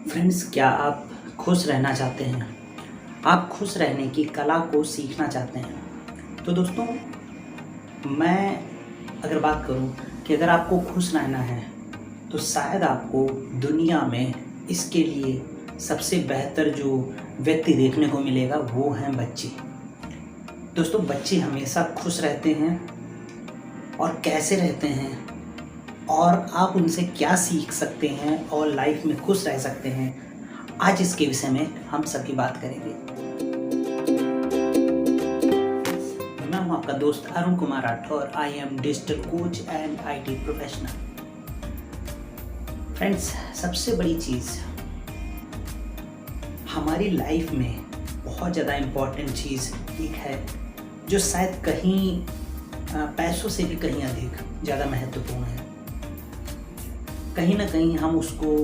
Friends, क्या आप खुश रहना चाहते हैं? आप खुश रहने की कला को सीखना चाहते हैं? तो दोस्तों, मैं अगर बात करूं कि अगर आपको खुश रहना है तो शायद आपको दुनिया में इसके लिए सबसे बेहतर जो व्यक्ति देखने को मिलेगा वो हैं बच्चे। दोस्तों, बच्चे हमेशा खुश रहते हैं। और कैसे रहते हैं और आप उनसे क्या सीख सकते हैं और लाइफ में खुश रह सकते हैं, आज इसके विषय में हम सभी बात करेंगे। मैं हूं आपका दोस्त Arun Kumar Rathore. I am digital coach and IT professional. Friends, सबसे बड़ी चीज़ हमारी लाइफ में बहुत ज़्यादा इम्पॉर्टेंट चीज़ एक है जो शायद कहीं पैसों से भी कहीं अधिक ज़्यादा महत्वपूर्ण है। कहीं ना कहीं हम उसको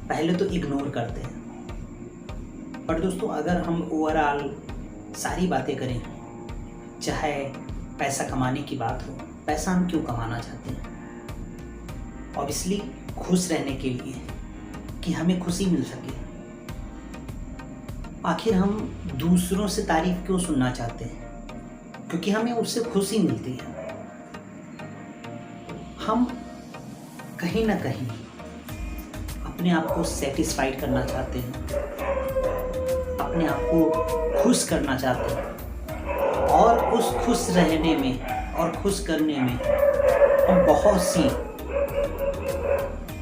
पहले तो इग्नोर करते हैं, पर दोस्तों अगर हम ओवरऑल सारी बातें करें, चाहे पैसा कमाने की बात हो, पैसा हम क्यों कमाना चाहते हैं? ऑब्वियसली खुश रहने के लिए, कि हमें खुशी मिल सके। आखिर हम दूसरों से तारीफ क्यों सुनना चाहते हैं? क्योंकि हमें उससे खुशी मिलती है। हम कहीं ना कहीं अपने आप को सेटिस्फाइड करना चाहते हैं, अपने आप को खुश करना चाहते हैं, और उस खुश रहने में और खुश करने में हम बहुत सी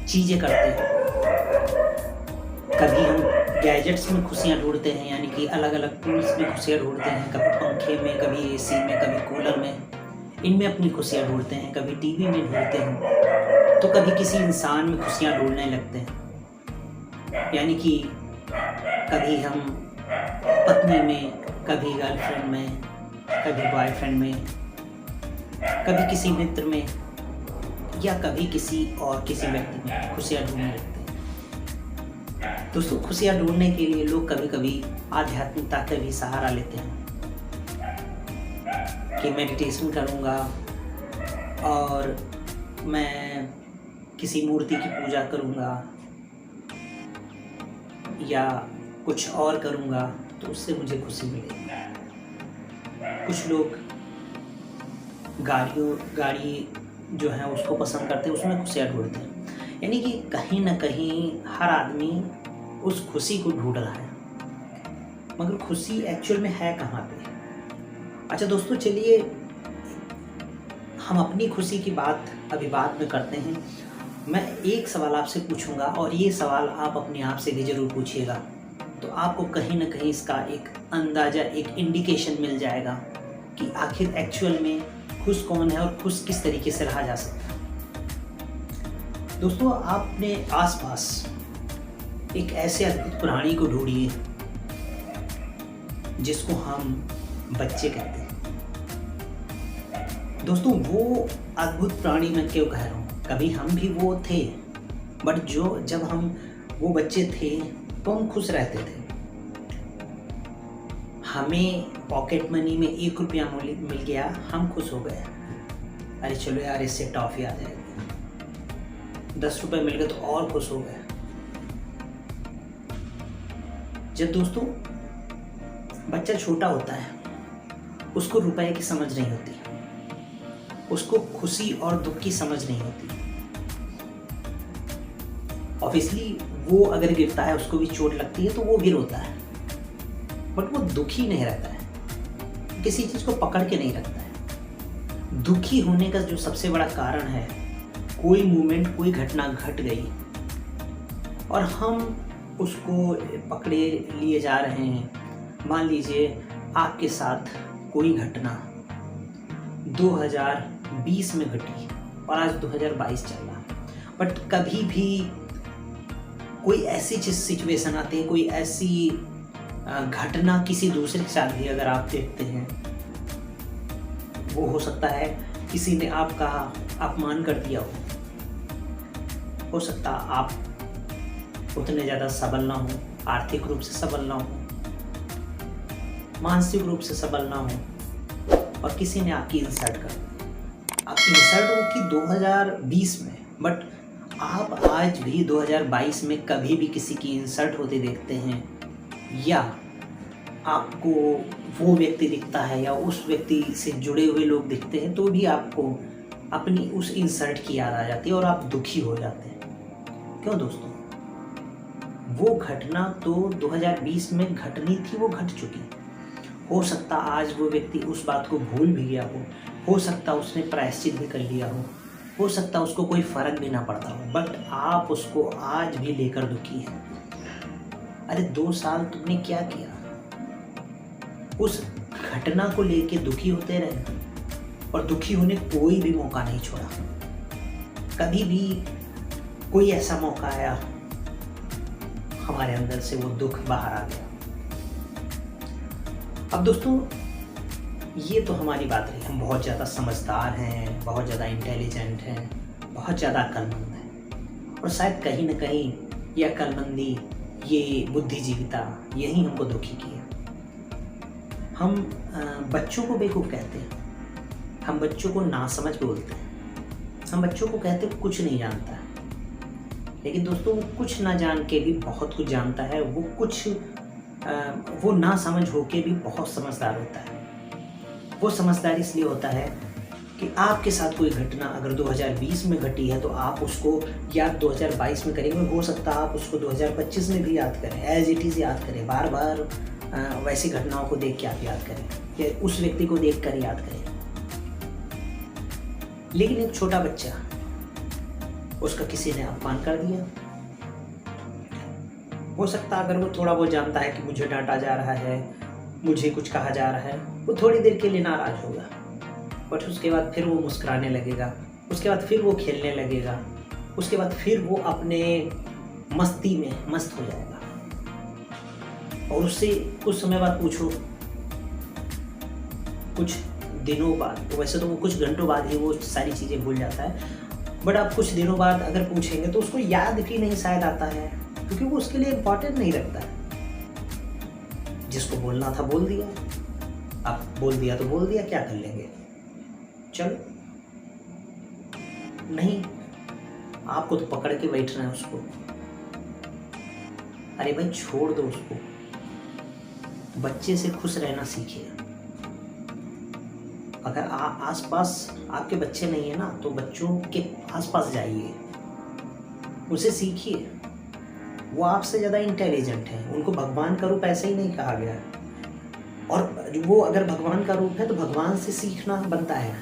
चीज़ें करते हैं। कभी हम गैजेट्स में खुशियाँ ढूंढते हैं, यानी कि अलग अलग टूल्स में खुशियाँ ढूंढते हैं। कभी पंखे में, कभी एसी में, कभी कूलर में, इनमें अपनी खुशियाँ ढूंढते हैं। कभी टीवी में ढूंढते हैं, तो कभी किसी इंसान में खुशियाँ ढूंढने लगते हैं। यानी कि कभी हम पत्नी में, कभी गर्लफ्रेंड में, कभी बॉयफ्रेंड में, कभी किसी मित्र में, या कभी किसी व्यक्ति में खुशियाँ ढूंढने लगते हैं। दोस्तों, खुशियाँ ढूंढने के लिए लोग कभी कभी आध्यात्मिकता का भी सहारा लेते हैं कि मेडिटेशन करूँगा और मैं किसी मूर्ति की पूजा करूँगा या कुछ और करूँगा तो उससे मुझे खुशी मिलेगी। कुछ लोग गाड़ी जो है उसको पसंद करते हैं, उसमें खुशियाँ ढूंढते हैं। यानी कि कहीं ना कहीं हर आदमी उस खुशी को ढूंढ रहा है, मगर खुशी एक्चुअल में है कहाँ पे? अच्छा दोस्तों, चलिए हम अपनी खुशी की बात अभी बाद में करते हैं। मैं एक सवाल आपसे पूछूंगा और ये सवाल आप अपने आप से भी ज़रूर पूछिएगा, तो आपको कहीं ना कहीं इसका एक अंदाज़ा, एक इंडिकेशन मिल जाएगा कि आखिर एक्चुअल में खुश कौन है और खुश किस तरीके से रहा जा सकता है। दोस्तों, आपने आसपास एक ऐसे अद्भुत प्राणी को ढूंढिए जिसको हम बच्चे कहते हैं। दोस्तों, वो अद्भुत प्राणी मैं क्यों कह रहा हूँ? कभी हम भी वो थे, बट जब हम वो बच्चे थे तो हम खुश रहते थे। हमें पॉकेट मनी में 1 रुपया मिल गया, हम खुश हो गए। अरे चलो यार, इससे टॉफी आ जाएगी। 10 रुपये मिल गए तो और खुश हो गए। जब दोस्तों बच्चा छोटा होता है, उसको रुपए की समझ नहीं होती, उसको खुशी और दुख की समझ नहीं होती। ऑब्वियसली वो अगर गिरता है, उसको भी चोट लगती है तो वो भी रोता है, बट वो दुखी नहीं रहता है, किसी चीज़ को पकड़ के नहीं रखता है। दुखी होने का जो सबसे बड़ा कारण है, कोई मूवमेंट, कोई घटना घट गई और हम उसको पकड़े लिए जा रहे हैं। मान लीजिए आपके साथ कोई घटना 2020 में घटी और आज 2022 चल रहा, बट कभी भी कोई ऐसी सिचुएशन आती है, कोई ऐसी घटना किसी दूसरे के साथ भी अगर आप देखते हैं, वो हो सकता है किसी ने आपका अपमान कर दिया हो सकता आप उतने ज़्यादा सबल ना हो, आर्थिक रूप से सबल ना हो, मानसिक रूप से सबल ना हो, और किसी ने आपकी इंसल्ट कर दी। आपकी इंसल्ट हो कि 2020 में, बट आप आज भी 2022 में कभी भी किसी की इंसल्ट होते देखते हैं, या आपको वो व्यक्ति दिखता है या उस व्यक्ति से जुड़े हुए लोग दिखते हैं, तो भी आपको अपनी उस इंसल्ट की याद आ जाती है और आप दुखी हो जाते हैं। क्यों दोस्तों? वो घटना तो 2020 में घटनी थी, वो घट चुकी। हो सकता आज वो व्यक्ति उस बात को भूल भी गया हो सकता उसने प्रायश्चित भी कर लिया हो सकता उसको कोई फर्क भी ना पड़ता हो, बट आप उसको आज भी लेकर दुखी हैं। अरे 2 साल तुमने क्या किया? उस घटना को लेके दुखी होते रहे और दुखी होने कोई भी मौका नहीं छोड़ा। कभी भी कोई ऐसा मौका आया, हमारे अंदर से वो दुख बाहर आ गया। अब दोस्तों, ये तो हमारी बात रही, हम बहुत ज़्यादा समझदार हैं, बहुत ज़्यादा इंटेलिजेंट हैं, बहुत ज़्यादा अक्लमंद हैं, और शायद कहीं ना कहीं ये अक्लमंदी, ये बुद्धिजीविता यही हमको दुखी किया। हम बच्चों को बेवकूफ़ कहते हैं, हम बच्चों को नासमझ बोलते हैं, हम बच्चों को कहते हैं कुछ नहीं जानता है। लेकिन दोस्तों, वो कुछ ना जान के भी बहुत कुछ जानता है। वो ना समझ होके भी बहुत समझदार होता है। वो समझदार इसलिए होता है कि आपके साथ कोई घटना अगर 2020 में घटी है तो आप उसको याद 2022 में करेंगे। हो सकता है आप उसको 2025 में भी याद करें, एज इट इज़ याद करें, बार बार वैसी घटनाओं को देख के आप याद करें या उस व्यक्ति को देख कर याद करें। लेकिन एक छोटा बच्चा, उसका किसी ने अपमान कर दिया, हो सकता है अगर वो थोड़ा बहुत जानता है कि मुझे डांटा जा रहा है, मुझे कुछ कहा जा रहा है, वो थोड़ी देर के लिए नाराज़ होगा, बट उसके बाद फिर वो मुस्कुराने लगेगा, उसके बाद फिर वो खेलने लगेगा, उसके बाद फिर वो अपने मस्ती में मस्त हो जाएगा। और उससे कुछ समय बाद पूछो, कुछ दिनों बाद, वैसे तो वो कुछ घंटों बाद ही वो सारी चीज़ें भूल जाता है, बट आप कुछ दिनों बाद अगर पूछेंगे तो उसको याद भी नहीं शायद आता है, क्योंकि वो उसके लिए इम्पोर्टेंट नहीं रखता है। जिसको बोलना था बोल दिया, अब बोल दिया तो बोल दिया, क्या कर लेंगे, चलो। नहीं, आपको तो पकड़ के बैठना है उसको। अरे भाई छोड़ दो उसको, बच्चे से खुश रहना सीखिए। अगर आसपास आपके बच्चे नहीं है ना, तो बच्चों के आसपास जाइए, उसे सीखिए। वो आपसे ज़्यादा इंटेलिजेंट है, उनको भगवान का रूप ऐसे ही नहीं कहा गया है, और वो अगर भगवान का रूप है तो भगवान से सीखना बनता है।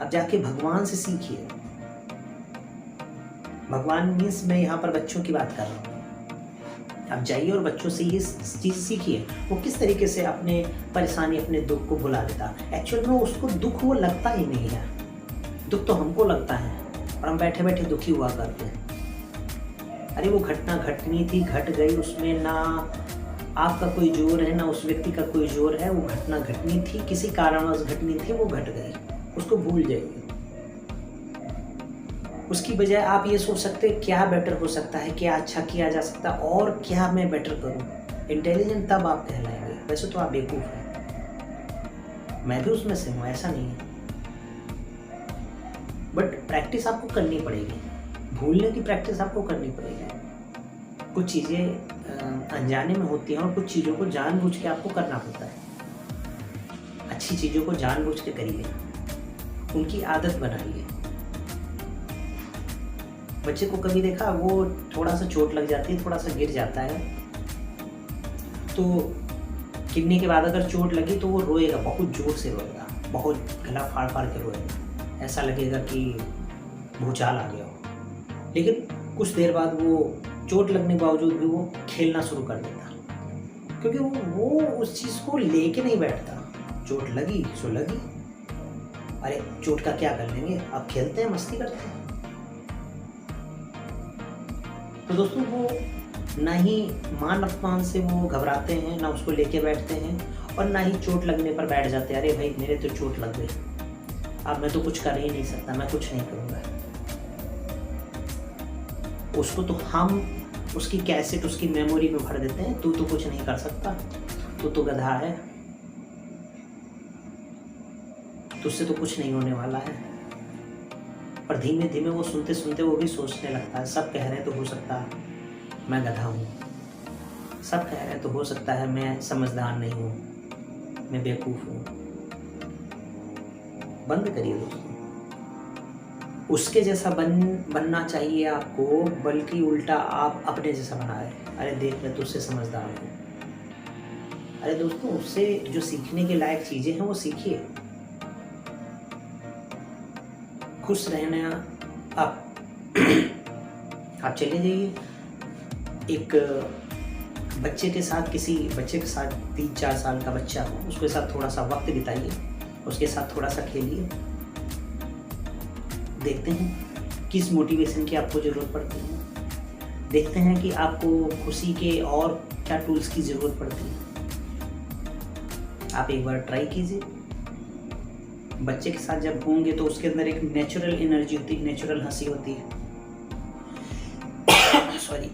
अब जाके भगवान से सीखिए। भगवान मीन्स मैं यहाँ पर बच्चों की बात कर रहा हूँ। आप जाइए और बच्चों से ये चीज़ सीखिए, वो किस तरीके से अपने परेशानी, अपने दुख को भुला देता। एक्चुअल में उसको दुख वो लगता ही नहीं है, दुख तो हमको लगता है, और हम बैठे बैठे दुखी हुआ करते हैं। अरे वो घटना घटनी थी, घट गई, उसमें ना आपका कोई जोर है ना उस व्यक्ति का कोई जोर है। वो घटना घटनी थी, किसी कारणवश घटनी थी, वो घट गई, उसको भूल जाइए। उसकी बजाय आप ये सोच सकते हैं क्या बेटर हो सकता है, क्या अच्छा किया जा सकता है, और क्या मैं बेटर करूं। इंटेलिजेंट तब आप कहलाएंगे, वैसे तो आप बेवकूफ़ हैं, मैं भी उसमें से हूँ, ऐसा नहीं है, बट प्रैक्टिस आपको करनी पड़ेगी, भूलने की प्रैक्टिस आपको करनी पड़ेगी। कुछ चीज़ें अनजाने में होती हैं और कुछ चीज़ों को जानबूझ के आपको करना पड़ता है। अच्छी चीज़ों को जानबूझ के करिए, उनकी आदत बनाइए। बच्चे को कभी देखा, वो थोड़ा सा चोट लग जाती है, थोड़ा सा गिर जाता है, तो गिरने के बाद अगर चोट लगी तो वो रोएगा, बहुत ज़ोर से रोएगा, बहुत गला फाड़ फाड़ के रोएगा, ऐसा लगेगा कि भूचाल आ गया हो। लेकिन कुछ देर बाद वो चोट लगने के बावजूद भी वो खेलना शुरू कर देता, क्योंकि वो उस चीज़ को लेके नहीं बैठता। चोट लगी सो लगी, अरे चोट का क्या कर लेंगे, अब खेलते हैं, मस्ती करते हैं। तो दोस्तों, वो ना ही मान अपमान से वो घबराते हैं, ना उसको लेके बैठते हैं, और ना ही चोट लगने पर बैठ जाते हैं, अरे भाई मेरे तो चोट लग गई, अब मैं तो कुछ कर ही नहीं सकता, मैं कुछ नहीं करूँगा। उसको तो हम उसकी कैसेट उसकी मेमोरी में भर देते हैं, तू तो कुछ नहीं कर सकता, तू तो गधा है, तुझसे तो कुछ नहीं होने वाला है। पर धीमे धीमे वो सुनते सुनते वो भी सोचने लगता है, सब कह रहे तो हो सकता है मैं गधा हूँ, सब कह रहे तो हो सकता है मैं समझदार नहीं हूँ, मैं बेवकूफ़ हूँ। बंद करिए दोस्तों, उसके जैसा बनना चाहिए आपको, बल्कि उल्टा आप अपने जैसा बना रहे। अरे देख मैं तुझसे समझदार हूँ। अरे दोस्तों, उससे जो सीखने के लायक चीज़ें हैं वो सीखिए। खुश रहना आप चले जाइए एक बच्चे के साथ, किसी बच्चे के साथ 3-4 साल का बच्चा हो, उसके साथ थोड़ा सा वक्त बिताइए, उसके साथ थोड़ा सा खेलिए, देखते हैं किस मोटिवेशन की आपको ज़रूरत पड़ती है, देखते हैं कि आपको खुशी के और क्या टूल्स की ज़रूरत पड़ती है। आप एक बार ट्राई कीजिए। बच्चे के साथ जब होंगे तो उसके अंदर एक नेचुरल एनर्जी होती है, नेचुरल हंसी होती है। सॉरी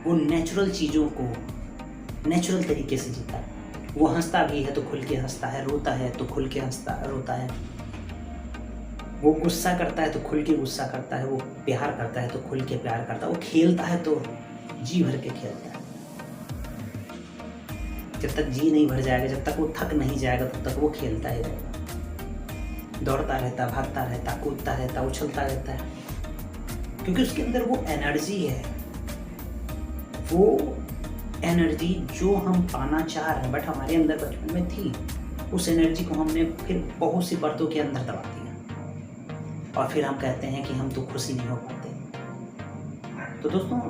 वो नेचुरल चीज़ों को नेचुरल तरीके से जीता है। वो हंसता भी है तो खुल के हंसता है, रोता है तो खुल के रोता है, वो गुस्सा करता है तो खुल के गुस्सा करता है, वो प्यार करता है तो खुल के प्यार करता है, वो खेलता है तो जी भर के खेलता है। जब तक जी नहीं भर जाएगा, जब तक वो थक नहीं जाएगा, तब तक वो खेलता ही रहेगा, दौड़ता रहता, भागता रहता, कूदता रहता, उछलता रहता है, क्योंकि उसके अंदर वो एनर्जी है, वो एनर्जी जो हम पाना चाह रहे हैं बट हमारे अंदर बचपन में थी। उस एनर्जी को हमने फिर बहुत सी परतों के अंदर दबा दिया और फिर हम कहते हैं कि हम तो खुश ही नहीं हो पाते। तो दोस्तों,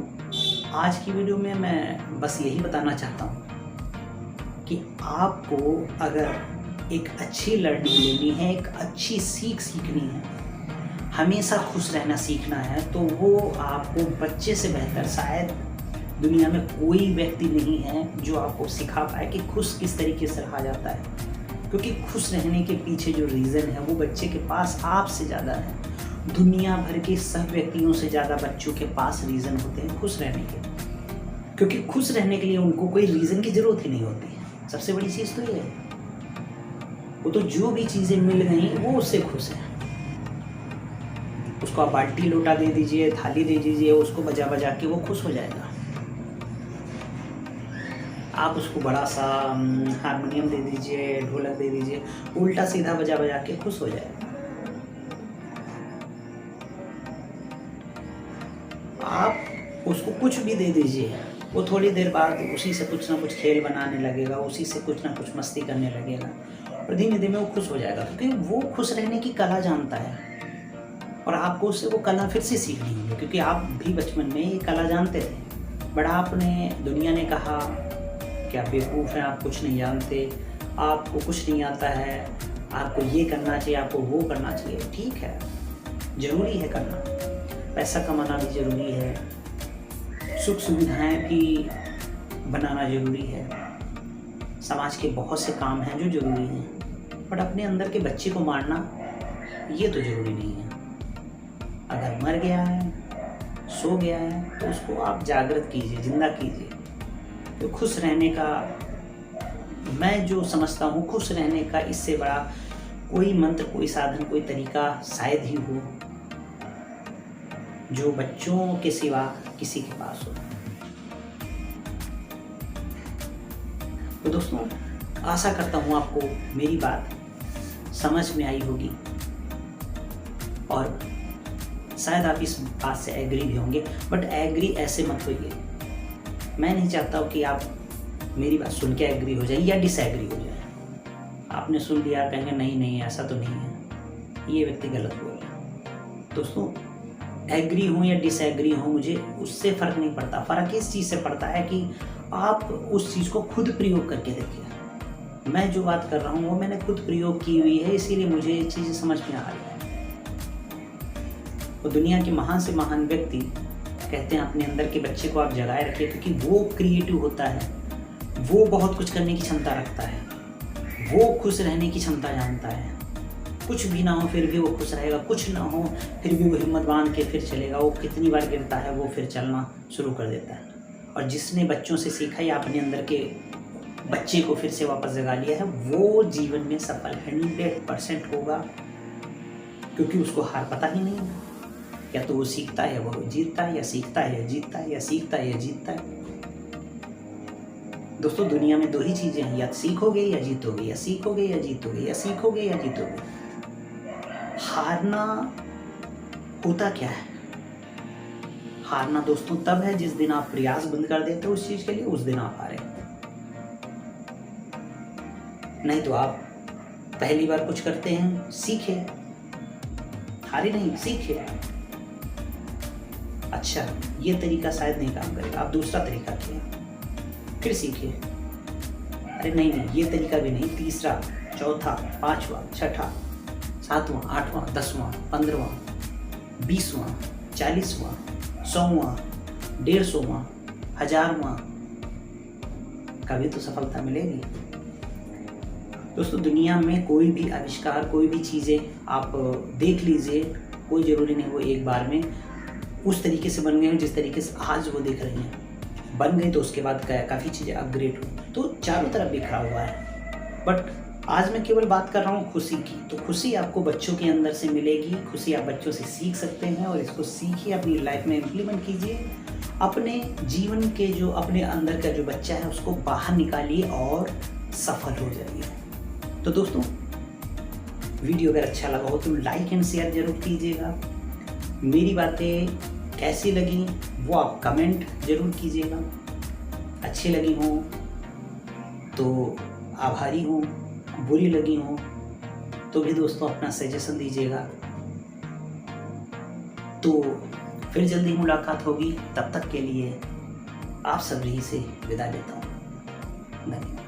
आज की वीडियो में मैं बस यही बताना चाहता हूँ कि आपको अगर एक अच्छी लर्निंग लेनी है, एक अच्छी सीख सीखनी है, हमेशा खुश रहना सीखना है, तो वो आपको बच्चे से बेहतर शायद दुनिया में कोई व्यक्ति नहीं है जो आपको सिखा पाए कि खुश किस तरीके से रहा जाता है। क्योंकि खुश रहने के पीछे जो रीज़न है वो बच्चे के पास आपसे ज़्यादा है। दुनिया भर के सब व्यक्तियों से ज़्यादा बच्चों के पास रीज़न होते हैं खुश रहने के, क्योंकि खुश रहने के लिए उनको कोई रीज़न की ज़रूरत ही नहीं होती है। सबसे बड़ी चीज़ तो ये है, वो तो जो भी चीज़ें मिल गई वो उससे खुश है। उसको आप बाल्टी लोटा दे दीजिए, थाली दे दीजिए, उसको बजा बजा के वो खुश हो जाएगा। आप उसको बड़ा सा हारमोनियम दे दीजिए, ढोलक दे दीजिए, उल्टा सीधा बजा बजा के खुश हो जाएगा। आप उसको कुछ भी दे दीजिए, वो थोड़ी देर बाद उसी से कुछ ना कुछ खेल बनाने लगेगा, उसी से कुछ ना कुछ मस्ती करने लगेगा और धीमे धीमे वो खुश हो जाएगा, क्योंकि वो खुश रहने की कला जानता है। और आपको उससे वो कला फिर से सीखनी होगी, क्योंकि आप भी बचपन में ये कला जानते थे, बट आपने, दुनिया ने कहा कि आप बेवकूफ़ हैं, आप कुछ नहीं जानते, आपको कुछ नहीं आता है, आपको ये करना चाहिए, आपको वो करना चाहिए। ठीक है, ज़रूरी है करना, पैसा कमाना भी ज़रूरी है, सुख सुविधाएं भी बनाना ज़रूरी है, समाज के बहुत से काम हैं जो ज़रूरी हैं, बट अपने अंदर के बच्चे को मारना ये तो ज़रूरी नहीं है। अगर मर गया है, सो गया है, तो उसको आप जागृत कीजिए, जिंदा कीजिए। तो खुश रहने का, मैं जो समझता हूँ, खुश रहने का इससे बड़ा कोई मंत्र, कोई साधन, कोई तरीका शायद ही हो जो बच्चों के सिवा किसी के पास हो। तो दोस्तों, आशा करता हूँ आपको मेरी बात समझ में आई होगी और शायद आप इस बात से एग्री भी होंगे, बट एग्री ऐसे मत होइए। मैं नहीं चाहता हूँ कि आप मेरी बात सुन के एग्री हो जाए या डिसएग्री हो जाए। आपने सुन लिया, कहेंगे नहीं नहीं ऐसा तो नहीं है, ये व्यक्ति गलत बोल रहा है। दोस्तों, एग्री हो या डिसएग्री हो, मुझे उससे फ़र्क नहीं पड़ता। फ़र्क इस चीज़ से पड़ता है कि आप उस चीज़ को खुद प्रयोग करके देखिए। मैं जो बात कर रहा हूँ वो मैंने खुद प्रयोग की हुई है, इसीलिए मुझे ये चीज़ें समझ में आ रही है। वो दुनिया के महान से महान व्यक्ति कहते हैं अपने अंदर के बच्चे को आप जगाए रखिए, क्योंकि वो क्रिएटिव होता है, वो बहुत कुछ करने की क्षमता रखता है, वो खुश रहने की क्षमता जानता है। कुछ भी ना हो फिर भी वो खुश रहेगा, कुछ ना हो फिर भी वो हिम्मत बांध के फिर चलेगा। वो कितनी बार गिरता है वो फिर चलना शुरू कर देता है। और जिसने बच्चों से सीखा या अपने अंदर के बच्चे को फिर से वापस जगा लिया है, वो जीवन में सफल 100% होगा। क्योंकि उसको हार पता ही नहीं है। या तो वो सीखता है या वो जीतता है, या सीखता है या जीतता है, या सीखता है या जीतता है। दोस्तों दुनिया में दो ही चीज़ें हैं, या सीखोगे या जीतोगे, या सीखोगे या जीतोगे, या सीखोगे या जीतोगे। हारना होता क्या है? हारना दोस्तों तब है जिस दिन आप प्रयास बंद कर देते हो उस चीज़ के लिए, उस दिन आप हारे। नहीं तो आप पहली बार कुछ करते हैं, सीखे, हारे नहीं, सीखे। अच्छा ये तरीका शायद नहीं काम करेगा, आप दूसरा तरीका किए, फिर सीखे। अरे नहीं ये तरीका भी नहीं, तीसरा, चौथा, पांचवा, छठा, सातवां, आठवां, 10वां, 15वां, 20वां, 40वां, 100वां, 150वां, 1000वां, कभी तो सफलता मिलेगी। दोस्तों दुनिया में कोई भी आविष्कार, कोई भी चीज़ें आप देख लीजिए, कोई ज़रूरी नहीं वो एक बार में उस तरीके से बन गए हैं जिस तरीके से आज वो देख रही हैं। बन गई तो उसके बाद काफ़ी चीज़ें अपग्रेड हुई, तो चारों तरफ बिखरा हुआ है। बट आज मैं केवल बात कर रहा हूँ खुशी की। तो खुशी आपको बच्चों के अंदर से मिलेगी, खुशी आप बच्चों से सीख सकते हैं, और इसको सीखिए, अपनी लाइफ में इम्प्लीमेंट कीजिए। अपने जीवन के जो अपने अंदर का जो बच्चा है उसको बाहर निकालिए और सफल हो जाइए। तो दोस्तों वीडियो अगर अच्छा लगा हो तो लाइक एंड शेयर जरूर कीजिएगा। मेरी बातें कैसी लगी वो आप कमेंट जरूर कीजिएगा। अच्छी लगी हो तो आभारी हूँ, बुरी लगी हो तो भी दोस्तों अपना सजेशन दीजिएगा। तो फिर जल्दी मुलाकात होगी, तब तक के लिए आप सभी से विदा लेता हूँ। धन्यवाद।